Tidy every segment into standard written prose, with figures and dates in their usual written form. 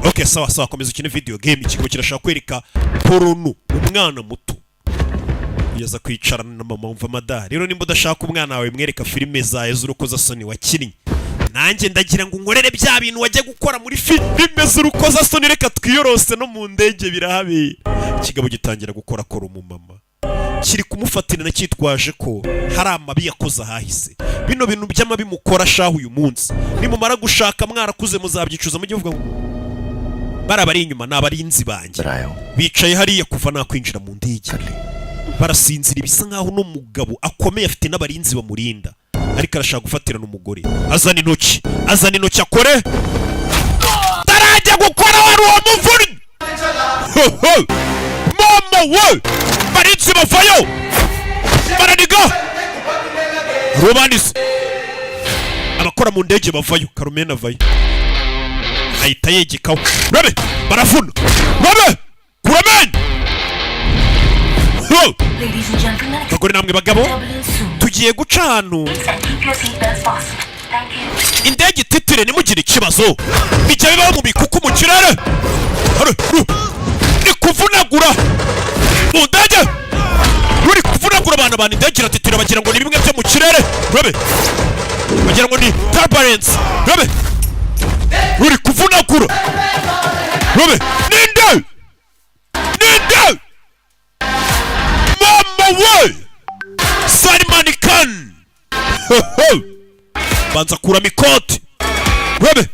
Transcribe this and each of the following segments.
Okay, sawa komeza ukine video game. Ikigo kirashaka kwereka porno umwana muto yaza kwicarana na mama umva madari. Rero nimba udashaka umwana wawe mwereka filime zawe z'urukozasoni wakinnye, nanjye ndagira ngo nkorere bya bintu wajya gukora muri filime z'urukozasoni, reka twiyorose no mu ndege birahabera. Ikigabo gitangira gukora kora umumama kiri kumufatira na cyitwaje ko hari amabi yakoze ahahise. Bino bintu by'amabi mukora shaho uyu munsi nimumara gushaka mwarakuze muzabyicuza mu gihugu. Barabari inyuma n'abarinzi banjye bicaye hariya kuva nakwinjira mu ndege, barasinzira bisa nkaho no mugabo akomeye afite n'abarinzi bamurinda, ariko arashaka gufatirana umugore. Azana intoki akore tarajya gukora wari uwo muvuri. Mama we barinzi bavayo baraniga Robanis abakora mu ndege bavayo, Carmen avayo ahita yegekaho. Rabe barafuna rabe kuramen. Ladies and gentlemen, bagore namwe bagabo tugiye guca hano. Indege ititire nimugire ikibazo bijya bibaho mu bikuku mu kirere. Ni kuvunagura mu ndege, ruri kuvunagura abantu indege iratitira bagira ngo ni bimwe byo mu kirere. Rabe bagira ngo ni turbulence. Rabe ruri kuvunagura. Rabe ninde mama we Salman Khan. Banza kuramo ikoti. Rabe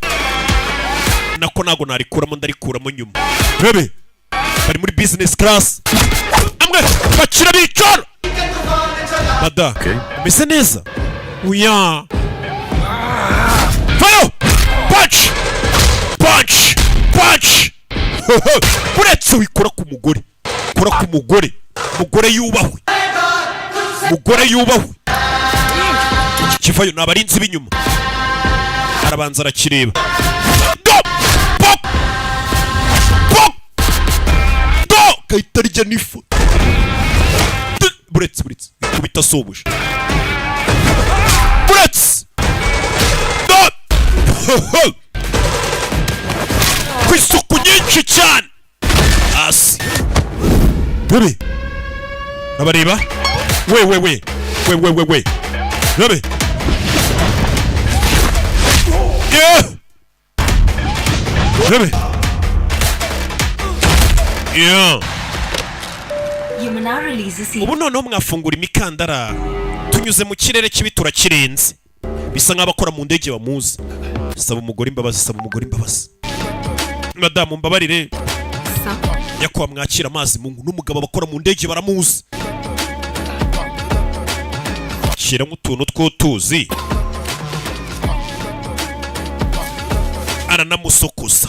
nako nago narikuramo ndarikuramo nyuma. Rabe bari muri business class amwe bakira bicara bada mese neza uya fayo punch uretse wikora ku mugore, kora ku mugore yubahwe. Kivayo n'abarinzi b'inyuma, arabanza arakireba. Kahita rya nifu buretse kubita sobuje buretse ku isuku nyinshi cyane hasi. Bebe nabareba we Bebe Bebe ubu noneho mwafungura imikandara tunyuze mu kirere kibi turakirenze. Bisa nk'abakora mu ndege bamuzi. Saba umugore imbabazi. Madamu mbabarire yakwa mwakira amazi mungu n'umugabo abakora mu ndege baramuzi. Shira mutuntu tw'utuzi aranamusokoza.